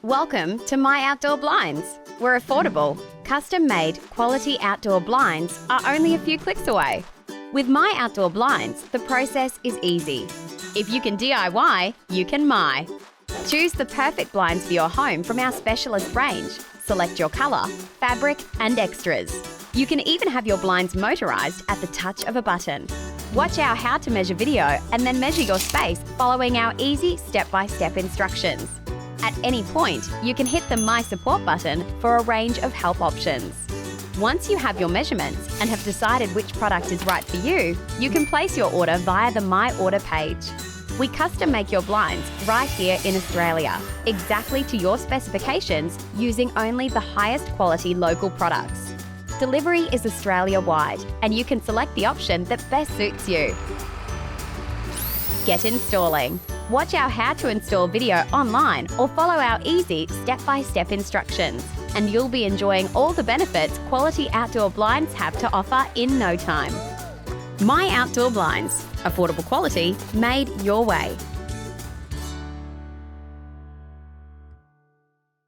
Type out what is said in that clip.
Welcome to My Outdoor Blinds. We're affordable, custom-made, quality outdoor blinds are only a few clicks away. With My Outdoor Blinds, the process is easy. If you can DIY, you can MY. Choose the perfect blinds for your home from our specialist range. Select your colour, fabric and extras. You can even have your blinds motorised at the touch of a button. Watch our how to measure video and then measure your space following our easy step-by-step instructions. At any point, you can hit the My Support button for a range of help options. Once you have your measurements and have decided which product is right for you, you can place your order via the My Order page. We custom make your blinds right here in Australia, exactly to your specifications using only the highest quality local products. Delivery is Australia-wide, and you can select the option that best suits you. Get installing. Watch our how to install video online or follow our easy step-by-step instructions, and you'll be enjoying all the benefits quality outdoor blinds have to offer in no time. My Outdoor Blinds. Affordable quality made your way.